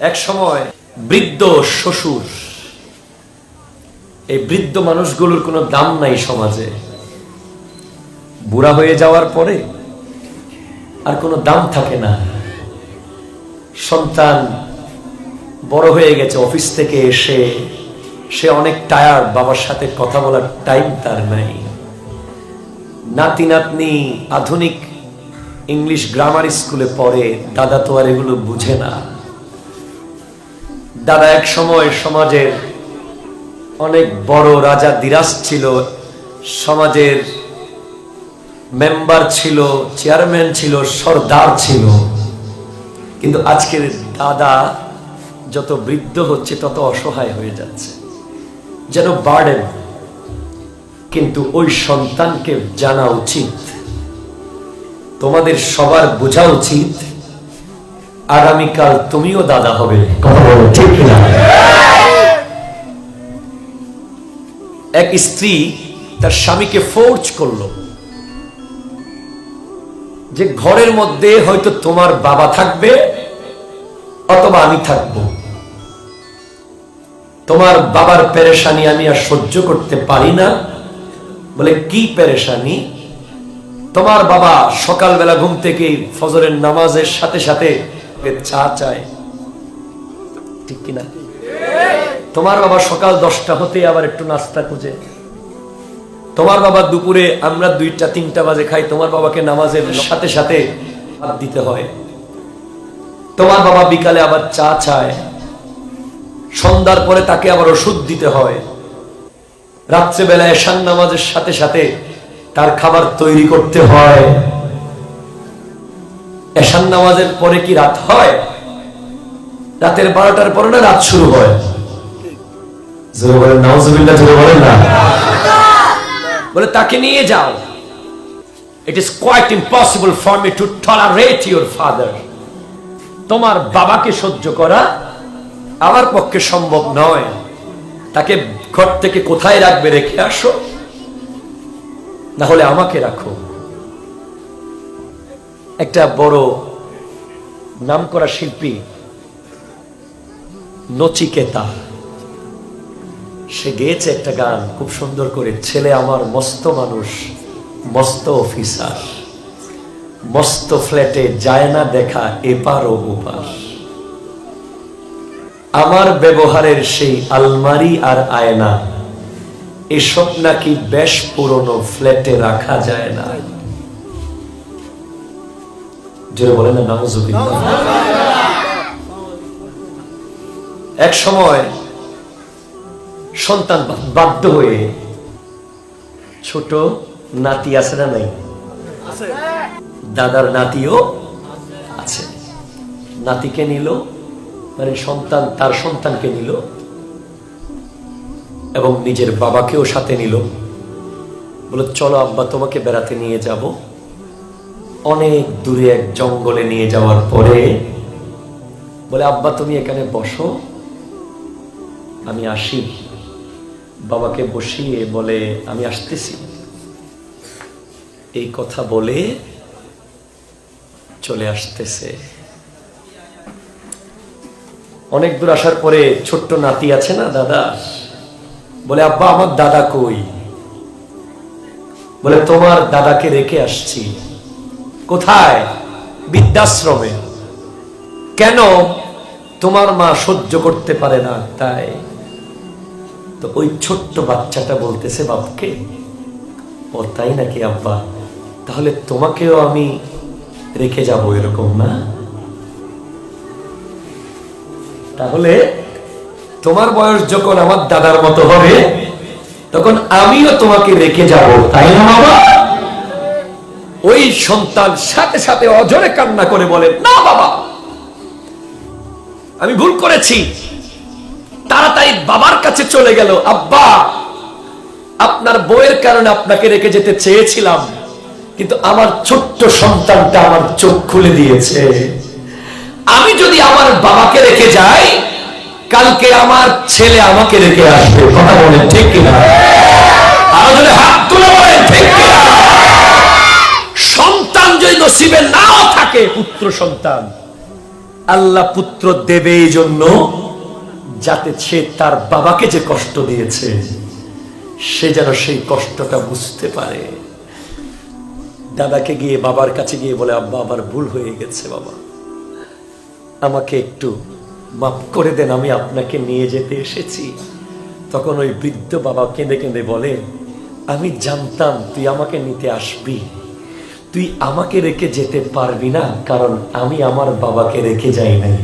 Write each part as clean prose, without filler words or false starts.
এক সময় বৃদ্ধ শ্বশুর, এই বৃদ্ধ মানুষগুলোর কোনো দাম নাই সমাজে। বুড়া হয়ে যাওয়ার পরে আর কোনো দাম থাকে না। সন্তান বড় হয়ে গেছে, অফিস থেকে এসে সে অনেক টায়ার্ড, বাবার সাথে কথা বলার টাইম তার নাই। নাতি নাতনি আধুনিক ইংলিশ গ্রামার স্কুলে পড়ে, দাদা তো আর এগুলো বুঝে না। দাদা এক সময় সমাজের অনেক বড় রাজা দিরাজ ছিল, সমাজের মেম্বার ছিল, চেয়ারম্যান ছিল, সর্দার ছিল। কিন্তু আজকের দাদা যত বৃদ্ধ হচ্ছে তত অসহায় হয়ে যাচ্ছে, যেন বার্ডেন। কিন্তু ওই সন্তানকে জানা উচিত, তোমাদের সবার বোঝা উচিত আগামীকাল তুমিও দাদা হবে। কথা বলো ঠিক না? এক স্ত্রী তার স্বামীকে ফোর্স করলো যে ঘরের মধ্যে হয়তো তোমার বাবা থাকবে অথবা আমি থাকব। তোমার বাবার পেরেশানি আমি আর সহ্য করতে পারি না। বলে কি পেরেশানি? তোমার বাবা সকালবেলা ঘুম থেকে ফজরের নামাজের সাথে সাথে চা চায়, ঠিক কিনা? তোমার বাবা সকাল 10টা হতে আবার একটু নাস্তা খুঁজে। তোমার বাবা দুপুরে আমরা 2টা 3টা বাজে খাই, তোমার বাবাকে নামাজের সাথে সাথে ভাত দিতে হয়। তোমার বাবা বিকালে আবার চা চায়, সন্ধ্যার পরে তাকে আবার ওষুধ দিতে হয়। রাত্রেবেলা এশার নামাজের সাথে সাথে তার খাবার তৈরি করতে হয়। এশার নামাজের পরে কি রাত হয়? রাতের 12টার পরে না রাত শুরু হয়? জোরে বলেন নাউজুবিল্লাহ, জোরে বলেন না। বলে তাকে নিয়ে যাও। It is quite impossible for me to tolerate your father. তোমার বাবাকে সহ্য করা আমার পক্ষে সম্ভব নয়। তাকে ঘর থেকে কোথায় রাখবে রেখে আসো, না হলে আমাকে রাখো। একটা বড় নামকরা শিল্পী নচিকেতা, সে গেয়েছে একটা গান খুব সুন্দর করে। ছেলে আমার মস্ত মানুষ, মস্ত অফিসার, মস্ত ফ্ল্যাটে যায় না দেখা এপার ও ওপার। আমার ব্যবহারের সেই আলমারি আর আয়না, এসব নাকি বেশ পুরনো, ফ্ল্যাটে রাখা যায় না। জোরে বলেন না নাউজুবিল্লাহ। এক সময় সন্তান বাধ্য হয়ে, ছোট নাতি আছে না নাই? দাদার নাতিও আছে। নাতিকে নিল, মানে সন্তান তার সন্তানকে নিল এবং নিজের বাবাকেও সাথে নিল। বলে চলো আব্বা তোমাকে বেড়াতে নিয়ে যাব। অনেক দূরে এক জঙ্গলে নিয়ে যাওয়ার পরে বলে আব্বা তুমি এখানে বসো, আমি আসি। বাবাকে বসিয়ে বলে আমি আসতেছি। এই কথা বলে চলে আসতেছে। অনেক দূর আসার পরে ছোট্ট নাতি আছে না দাদা, বলে আব্বা আমার দাদা কই? বলে তোমার দাদাকে রেখে আসছি। কোথায়? বৃদ্ধাশ্রমে। কেন? তোমার মা সহ্য করতে পারে না তাই। তো ওই ছোট্ট বাচ্চাটা বলতেছে বাপকে, ও তাই নাকি আব্বা, তাহলে তোমাকেও আমি রেখে যাব, এরকম না? তাহলে তোমার বয়স যখন আমার দাদার মতো হবে তখন আমিও তোমাকে রেখে যাব, তাই না বাবা? ওই সন্তান সাথে সাথে অঝরে কান্না করে বলে না বাবা, আমি ভুল করেছি। তাড়াতাড়ি বাবার কাছে চলে গেল। আব্বা, আপনার বউয়ের কারণে আপনাকে রেখে যেতে চেয়েছিলাম, কিন্তু আমার ছোট্ট সন্তানটা আমার চোখ খুলে দিয়েছে। আমি যদি আমার বাবাকে রেখে যাই, কালকে আমার ছেলে আমাকে রেখে আসবে। কথা বলেন ঠিক কিনা? আরো যদি হাত তুলে বলেন ঠিক কিনা? সন্তান যদি নসিবে নাও থাকে, পুত্র সন্তান, আল্লাহ পুত্র দেবে এই জন্য যাতে সে তার বাবাকে যে কষ্ট দিয়েছে সে যেন সেই কষ্টটা বুঝতে পারে। দাদাকে গিয়ে বাবার কাছে গিয়ে বলে, আব্বা আমার ভুল হয়ে গেছে, বাবা আমাকে একটু মাফ করে দেন, আমি আপনাকে নিয়ে যেতে এসেছি। তখন ওই বৃদ্ধ বাবা কেঁদে কেঁদে বলে, আমি জানতাম তুই আমাকে নিতে আসবি, তুই আমাকে রেখে যেতে পারবি না, কারণ আমি আমার বাবাকে রেখে যাই নাই।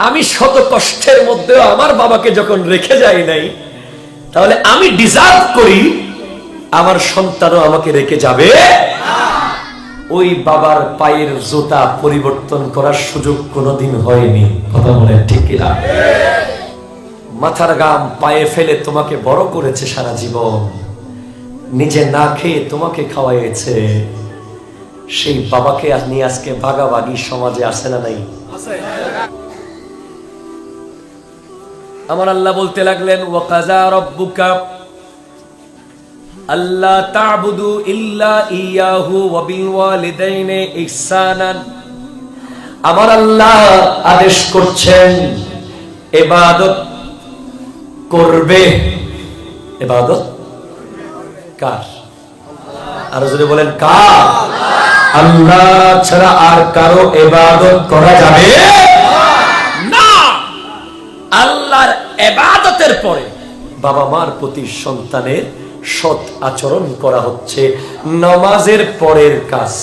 আমি শত কষ্টের মধ্যেও আমার বাবাকে যখন রেখে যাই নাই, তাহলে আমি ডিজার্ভ করি আমার সন্তানও আমাকে রেখে যাবে। ওই বাবার পায়ের জুতা পরিবর্তন করার সুযোগ কোনোদিন হয়নি। কথা বলেন ঠিক কিনা? মাথার ঘাম পায়ে ফেলে তোমাকে বড় করেছে সারা জীবন, নিজে না খেয়ে তোমাকে খাওয়াইছে। সেই বাবাকে নিয়ে আজকে ভাগাভাগি সমাজে আসে না নাই? আমার আল্লাহ বলতে লাগলেন, ওয়াকাযা রাব্বুকা আল্লা তা'বুদু ইল্লা ইয়াহু ওয়া বিল ওয়ালিদাইনি ইহসানান। আমার আল্লাহ আদেশ করছেন ইবাদত করবে। ইবাদত কার? আর যদি বলেন কার? আল্লাহ ছাড়া আর কারো ইবাদত করা যাবে না। আল্লাহর ইবাদতের পরে বাবা মার প্রতি সন্তানের সৎ আচরণ করা হচ্ছে নামাজের পরের কাজ।